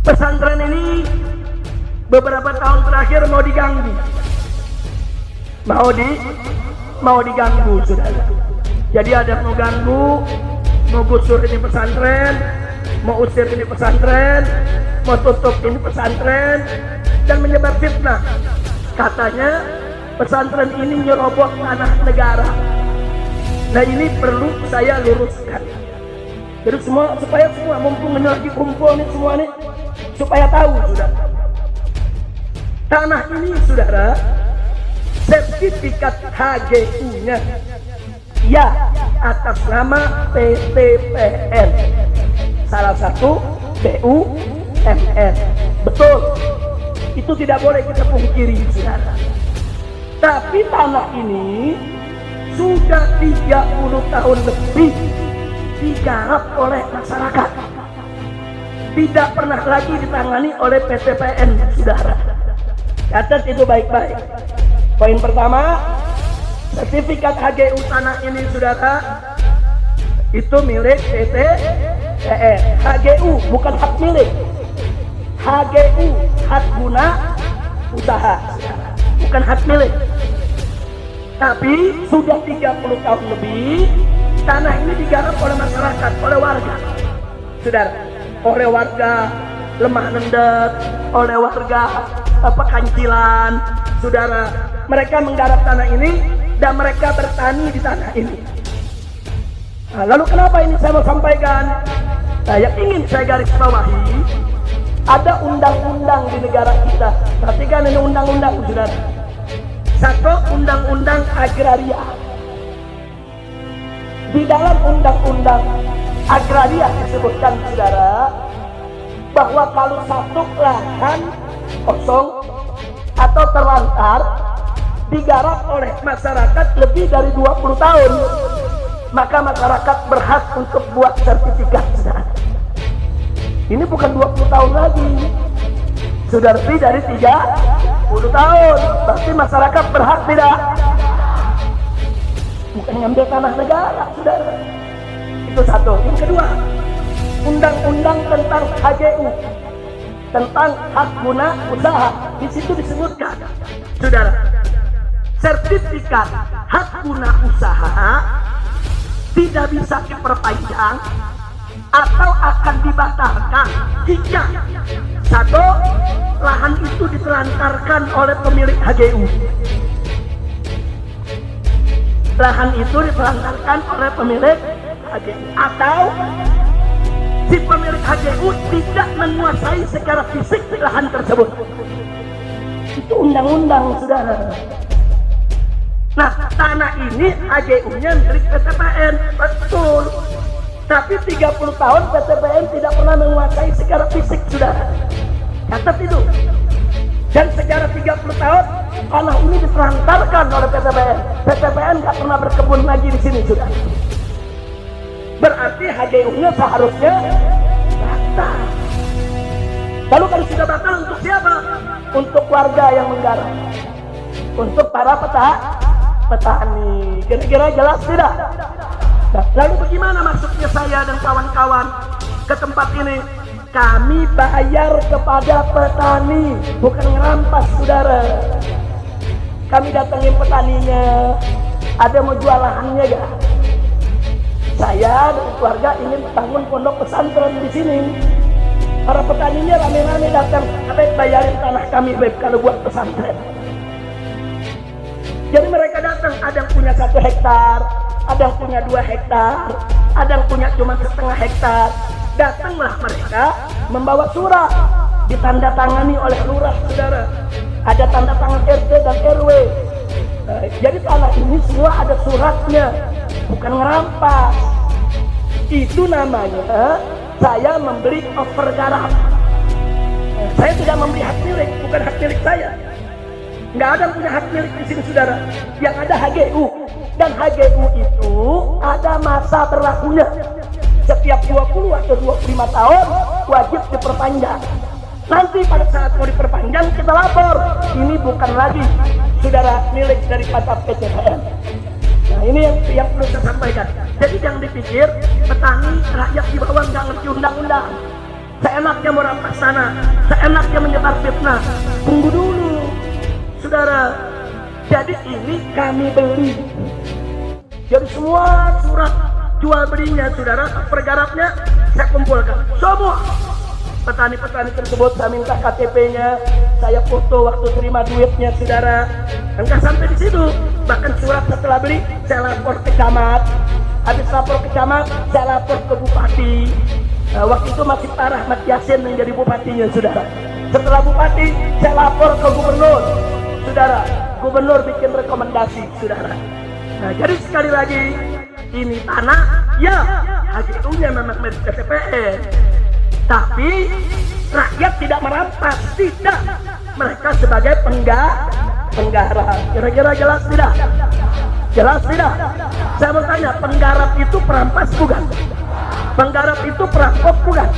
Pesantren ini beberapa tahun terakhir mau diganggu, mau diganggu, saudara. Jadi ada yang mau ganggu, mau gusur ini pesantren, mau usir ini pesantren, mau tutup ini pesantren, dan menyebar fitnah. Katanya pesantren ini nyerobot tanah negara. Nah, ini perlu saya luruskan. Jadi supaya semua mumpung ini lagi kumpul nih semua nih, supaya tahu, saudara. Tanah ini, saudara, sertifikat HGU-nya ya atas nama PTPN, salah satu BUMN. Betul, itu tidak boleh kita pungkiri, saudara. Tapi tanah ini sudah 30 tahun lebih digarap oleh masyarakat, tidak pernah lagi ditangani oleh PTPN, saudara. Catat itu baik-baik. Poin pertama, sertifikat HGU tanah ini, saudara, itu milik PTPN. HGU bukan hak milik. HGU hak guna usaha, bukan hak milik. Tapi sudah 30 tahun lebih tanah ini digarap oleh masyarakat, oleh warga, saudara, oleh warga Lemah Nendet, oleh warga Pekancilan, saudara. Mereka menggarap tanah ini dan mereka bertani di tanah ini. Nah, lalu kenapa ini saya mau sampaikan? Yang ingin saya garis bawahi, ada undang-undang di negara kita. Perhatikan ini undang-undang, saudara. Satu, undang-undang agraria. Di dalam undang-undang agraria disebutkan, saudara, bahwa kalau satu lahan kosong atau terlantar digarap oleh masyarakat lebih dari 20 tahun, maka masyarakat berhak untuk buat sertifikat, saudara. Ini bukan 20 tahun lagi, sudah lebih dari 30 tahun. Berarti masyarakat berhak tidak? Bukan ngambil tanah negara, saudara. Itu satu. Yang kedua, undang-undang tentang HGU, tentang hak guna usaha. Di situ disebutkan, saudara, sertifikat hak guna usaha tidak bisa diperpanjang atau akan dibatalkan jika satu, lahan itu ditelantarkan oleh pemilik HGU. Lahan itu ditelantarkan oleh pemilik HGU, atau si pemilik HGU tidak menguasai secara fisik lahan tersebut. Itu undang-undang, saudara. Nah, tanah ini HGU-nya milik PTPN, betul. Tapi 30 tahun PTPN tidak pernah menguasai secara fisik, saudara. Catat itu. Dan secara 30 tahun tanah ini ditelantarkan oleh PTPN. PTPN nggak pernah berkebun lagi di sini, saudara. Berarti HGU-nya seharusnya batal. Lalu kalau sudah batal, untuk siapa? Untuk warga yang menggarap, untuk para petani. Kira-kira jelas tidak? Nah, lalu bagaimana maksudnya saya dan kawan-kawan ke tempat ini? Kami bayar kepada petani, bukan ngerampas, saudara. Kami datangin petaninya, ada mau jual lahannya gak? Saya dan keluarga ingin bangun pondok pesantren di sini. Para petaninya rame-rame datang, Habib bayarin tanah kami, Habib, kalau buat pesantren. Jadi mereka datang, ada yang punya 1 hektar, ada yang punya 2 hektar, ada yang punya cuma setengah hektar. Datanglah mereka membawa surat, ditandatangani oleh lurah, saudara. Ada tanda tangan RT dan RW. Jadi tanah ini semua ada suratnya, bukan ngerampas. Itu namanya saya membeli overgarap. Saya tidak membeli hak milik, bukan hak milik saya. Nggak ada yang punya hak milik di sini, saudara. Yang ada HGU, dan HGU itu ada masa berlakunya. Setiap 20 atau 25 tahun wajib diperpanjang. Nanti pada saat mau diperpanjang kita lapor, ini bukan lagi, saudara, milik daripada PTPN. Nah, ini yang perlu saya sampaikan. Jadi jangan dipikir petani rakyat di bawah nggak ngerti undang-undang. seenaknya mau rampas sana, seenaknya menyebar fitnah. Tunggu dulu, saudara. Jadi ini kami beli. Jadi semua surat jual belinya, saudara, pergarapnya saya kumpulkan. Semua petani-petani tersebut saya minta KTP-nya, saya foto waktu terima duitnya, saudara. Enggak sampai di situ, bahkan surat setelah beli saya lapor ke camat. Habis lapor ke camat, saya lapor ke bupati. Waktu itu masih Pak Rahmat Yasin yang jadi bupatinya, saudara. Setelah bupati, saya lapor ke gubernur, saudara. Gubernur bikin rekomendasi, saudara. Nah, jadi sekali lagi, ini tanah, ya, HGU-nya memang milik PTPN. Tapi rakyat tidak merampas, tidak. Mereka sebagai penggarap. Kira-kira jelas tidak? Jelas tidak? Saya bertanya, penggarap itu perampas bukan? Penggarap itu perampok bukan?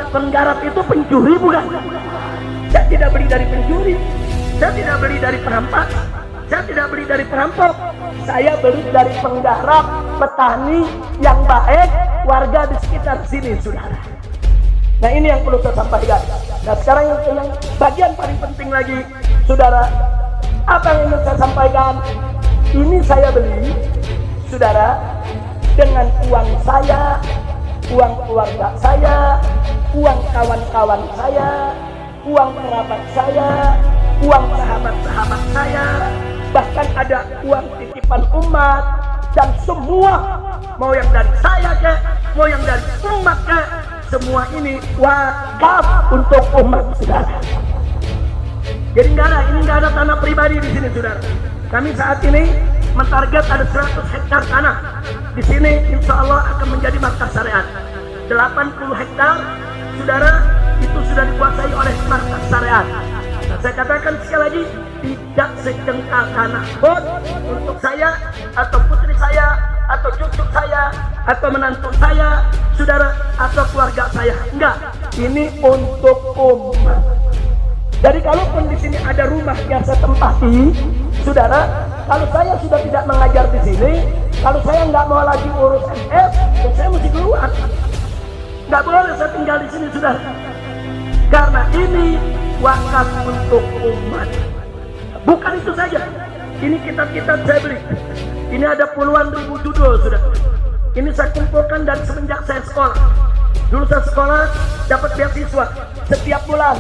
Penggarap itu pencuri bukan? Saya tidak beli dari pencuri, saya tidak beli dari perampas, saya tidak beli dari perampok, saya beli dari penggarap, petani yang baik, warga di sekitar sini, saudara. Nah, ini yang perlu saya sampaikan. Nah, sekarang yang bagian paling penting lagi, saudara, apa yang ingin saya sampaikan? Ini saya beli, saudara, dengan uang saya, uang keluarga saya, uang kawan-kawan saya, uang kerabat saya, uang sahabat-sahabat saya, bahkan ada uang titipan umat, dan semua, mau yang dari saya ke, mau yang dari umat ke, semua ini wakaf untuk umat, saudara. Jadi ini nggak ada tanah pribadi di sini, saudara. Kami saat ini mentarget ada 100 hektar tanah. Di sini insya Allah akan menjadi markas syariat. 80 hektar, saudara, itu sudah dikuasai oleh markas syariat. Nah, saya katakan sekali lagi, tidak sejengkal tanah pun untuk saya atau putri saya atau cucu saya atau menantu saya, saudara, atau keluarga saya. Enggak, ini untuk umat. Jadi kalaupun di sini ada rumah yang saya tempati, saudara, kalau saya sudah tidak mengajar di sini, kalau saya nggak mau lagi urus MS, ya saya mesti keluar. Nggak boleh saya tinggal di sini, saudara. Karena ini wakaf untuk umat. Bukan itu saja. Ini kitab-kitab saya beli. Ini ada puluhan ribu judul, saudara. Ini saya kumpulkan dan semenjak saya sekolah. Dulu saya sekolah dapat beasiswa setiap bulan.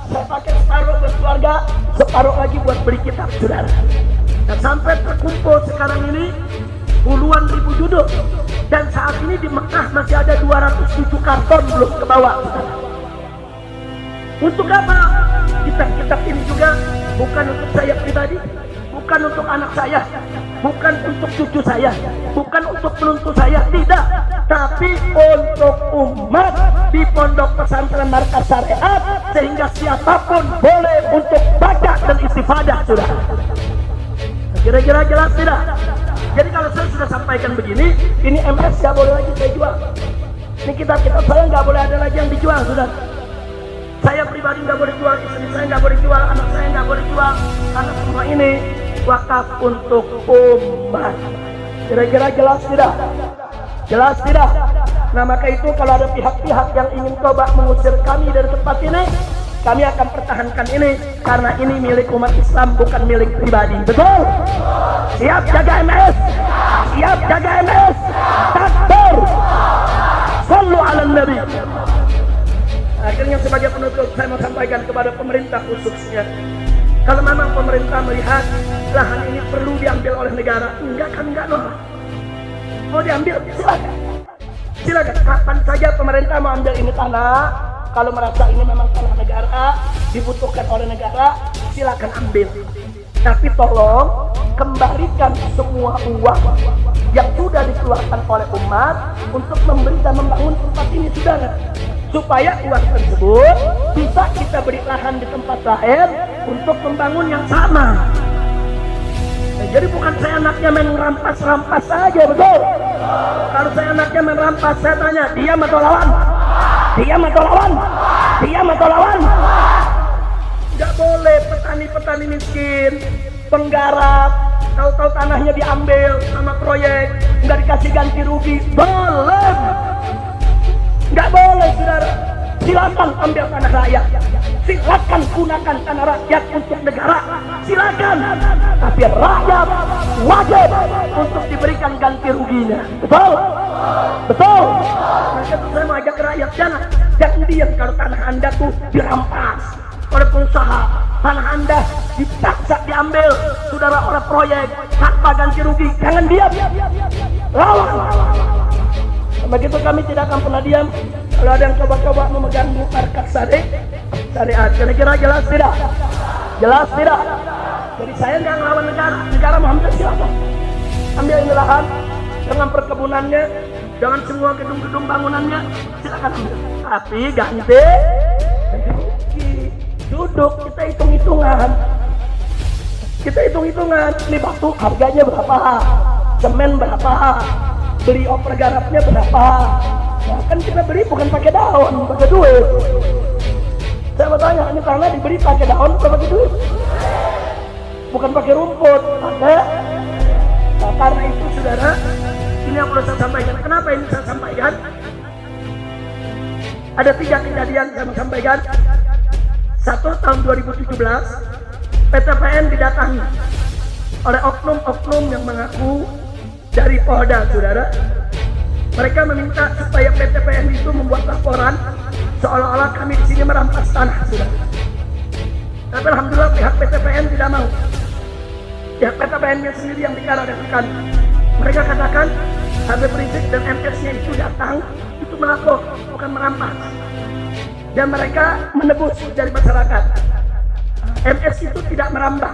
Saya pakai separuh buat keluarga, separuh lagi buat beli kitab, saudara. Dan sampai terkumpul sekarang ini puluhan ribu judul. Dan saat ini di Mekah masih ada 207 karton belum ke bawah, saudara. Untuk apa? Kitab-kitab ini juga bukan untuk saya pribadi, bukan untuk anak saya, bukan untuk cucu saya, bukan untuk penuntu saya, tidak. Tapi untuk umat di pondok pesantren markas syariat, sehingga siapapun boleh untuk baca dan istifadah, saudara. Kira-kira jelas tidak? Jadi kalau saya sudah sampaikan begini, ini MS nggak boleh lagi saya jual. Ini kitab-kitab saya nggak boleh ada lagi yang dijual, saudara. Saya pribadi nggak boleh jual, istri saya nggak boleh jual, anak saya nggak boleh jual, karena semua ini wakaf untuk umat. Kira-kira jelas tidak? Jelas tidak? Nah, maka itu kalau ada pihak-pihak yang ingin coba mengusir kami dari tempat ini, kami akan pertahankan ini, karena ini milik umat Islam, bukan milik pribadi. Betul? Siap jaga MS? Siap jaga MS? Takbir! Sallu ala Nabi. Akhirnya sebagai penutup saya mau sampaikan kepada pemerintah khususnya, kalau memang pemerintah melihat lahan ini perlu diambil oleh negara, enggak kan enggak loh. Mau diambil silakan, silakan. Kapan saja pemerintah mau ambil ini tanah, kalau merasa ini memang tanah negara, dibutuhkan oleh negara, silakan ambil. Tapi tolong kembalikan semua uang yang sudah dikeluarkan oleh umat untuk memberi dan membangun tempat ini, saudara, supaya uang tersebut bisa kita beri lahan di tempat lain untuk membangun yang sama. Nah, jadi bukan saya anaknya main rampas-rampas saja, betul? Kalau saya anaknya main rampas, saya tanya, diam atau lawan? Diam atau lawan? Diam atau lawan? Nggak boleh petani-petani miskin, penggarap, tahu-tahu tanahnya diambil sama proyek, nggak dikasih ganti rugi. Boleh. Nggak boleh, saudara. silakan ambil tanah rakyat, silakan gunakan tanah rakyat untuk negara, silakan. Tapi rakyat wajib untuk diberikan ganti ruginya. Betul? Betul. Maka itu saya mau ajak rakyat, jangan diam kalau tanah Anda tuh dirampas oleh pengusaha, tanah Anda dipaksa diambil saudara oleh proyek tanpa ganti rugi. Jangan diam, lawan. Begitu kami tidak akan pernah diam kalau ada yang coba-coba memegang markas syariat. Kira-kira jelas tidak? Jelas tidak? Jadi saya nggak ngelawan negara mau ambil silakan. Ambil ini lahan dengan perkebunannya, dengan semua gedung-gedung bangunannya, silakan ambil. Tapi ganti rugi. Duduk kita hitung-hitungan. Kita hitung-hitungan. Ini batu harganya berapa? Semen berapa? Beli oper garapnya berapa? Nah, kan kita beli bukan pakai daun, pakai duit. Saya mau tanya, ini karena dibeli pakai daun atau pakai duit? Bukan pakai rumput, pakai. Nah, karena itu saudara, ini yang perlu saya sampaikan. Kenapa ini saya sampaikan? Ada 3 kejadian saya mau sampaikan. Satu, tahun 2017, PTPN didatangi oleh oknum-oknum yang mengaku dari Polda, saudara. Mereka meminta supaya PTPN itu membuat laporan seolah-olah kami di sini merampas tanah, saudara. Tapi alhamdulillah pihak PTPN tidak mau. Pihak PTPN-nya sendiri yang dikarakan. Mereka katakan Habib Rizik dan MS-nya itu datang itu melapor, bukan merampas. Dan mereka menebus dari masyarakat. MS itu tidak merambah.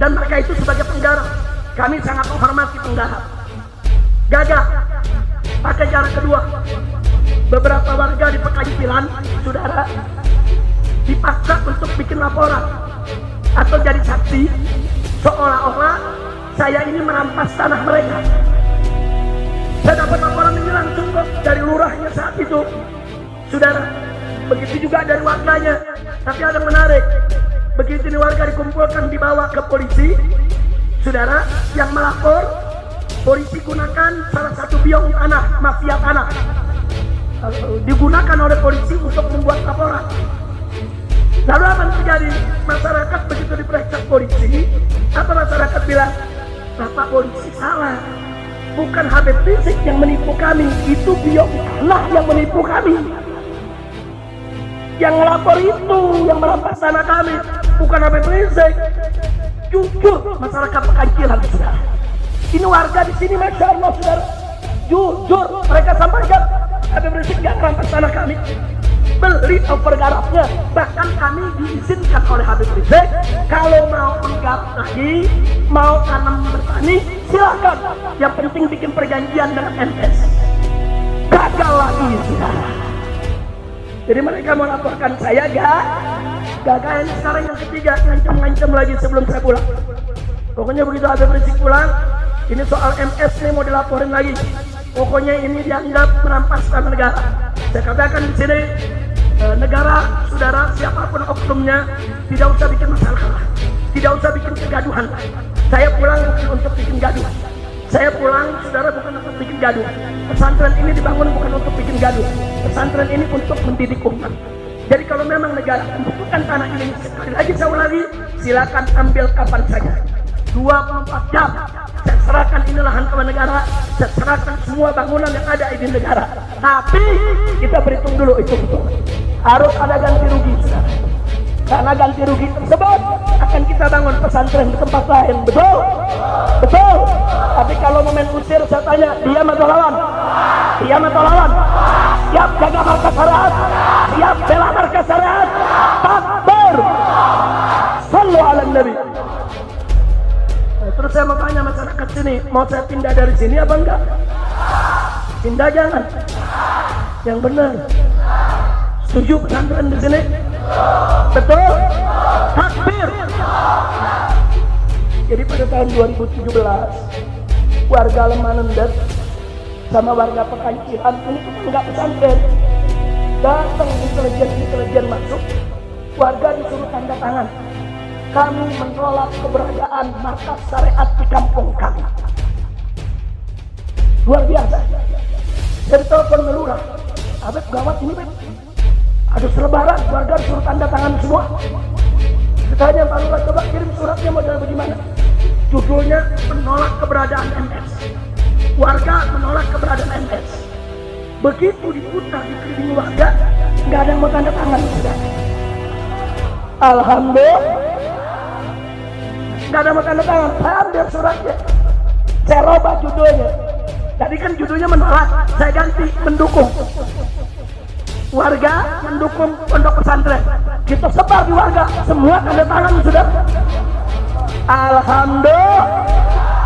Dan mereka itu sebagai penggarap. Kami sangat menghormati penggarap. Gagah. Pakai cara kedua. Beberapa warga di Pekancilan, saudara, dipaksa untuk bikin laporan atau jadi saksi seolah-olah saya ini merampas tanah mereka. Saya dapat laporan ini langsung kok dari lurahnya saat itu, saudara. Begitu juga dari warganya. Tapi ada yang menarik. Begitu ini warga dikumpulkan, dibawa ke polisi, saudara, yang melapor, polisi gunakan salah satu biong tanah, mafia tanah, digunakan oleh polisi untuk membuat laporan. Lalu apa yang terjadi? Masyarakat begitu diperiksa polisi, apa masyarakat bilang, Bapak polisi salah, bukan Habib Rizik yang menipu kami, itu biong tanah yang menipu kami. Yang ngelapor itu yang merampas tanah kami, bukan Habib Rizik. Jujur masyarakat Pekancilan, saudara. Ini warga di sini, masya Allah, saudara. Jujur mereka sampaikan Habib Rizik nggak merampas tanah kami. Beli oper garapnya, bahkan kami diizinkan oleh Habib Rizik kalau mau menggarap lagi, mau tanam bertani, silakan. Yang penting bikin perjanjian dengan MS. Gagal lagi, saudara. Jadi mereka mau laporkan saya, gagal. Ini sekarang yang ketiga, ngancam-ngancam lagi sebelum saya pulang. Pokoknya begitu Habib Rizik pulang, ini soal MS nih mau dilaporin lagi. Pokoknya ini dianggap merampas tanah negara. Saya katakan di sini, negara, saudara, siapapun oknumnya, tidak usah bikin masalah, tidak usah bikin kegaduhan. Saya pulang bukan untuk bikin gaduh. Saya pulang, saudara, bukan untuk bikin gaduh. Pesantren ini dibangun bukan untuk bikin gaduh. Pesantren ini untuk mendidik umat. Jadi kalau memang negara membutuhkan tanah ini, sekali lagi saya ulangi, silakan ambil kapan saja. 24 jam. Saya serahkan ini lahan kepada negara. Saya serahkan semua bangunan yang ada di negara. Tapi kita berhitung dulu itu betul. Harus ada ganti rugi, saudara. Karena ganti rugi tersebut akan kita bangun pesantren di tempat lain. Betul? Betul. Tapi kalau momen usir, saya tanya, diam atau lawan? Diam atau lawan? Siap jaga markas syariat? Siap bela markas syariat? Takbir! Sallu ala Nabi. Nah, terus saya mau tanya masyarakat sini, mau saya pindah dari sini apa enggak? Pindah jangan. Yang benar. Setuju pesantren di sini? Betul? Takbir! Jadi pada tahun 2017, warga Lemanendet sama warga Pekancilan ini enggak pesantren. Datang intelijen masuk, warga disuruh tanda tangan. Kami menolak keberadaan markas syariat di kampung kami. Luar biasa. Saya ditelepon lurah, Habib gawat ini, Beb. Ada selebaran, warga suruh tanda tangan semua. Katanya Pak Lurah, coba kirim suratnya model bagaimana? Judulnya menolak keberadaan MS. Warga menolak keberadaan MS. Begitu diputar di keliling warga, nggak ada yang mau tanda tangan. Sudah. Alhamdulillah, nggak ada yang mau tanda tangan. Saya ambil suratnya, saya robah judulnya. Tadi kan judulnya menolak, saya ganti mendukung. Warga mendukung pondok pesantren. Kita sebar di warga, semua tanda tangan sudah. Alhamdulillah,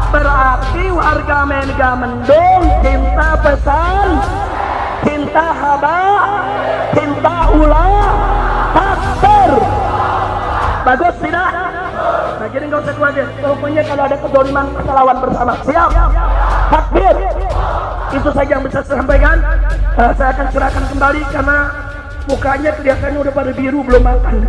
berarti warga Mega Mendung cinta pesan, cinta haba, cinta ulah, takbir. Bagus tidak? Nah, jadi nggak usah khawatir. Pokoknya kalau ada kezaliman kita lawan bersama. Siap? Takbir. Itu saja yang bisa saya sampaikan. Saya akan serahkan kembali karena mukanya kelihatannya udah pada biru, belum makan.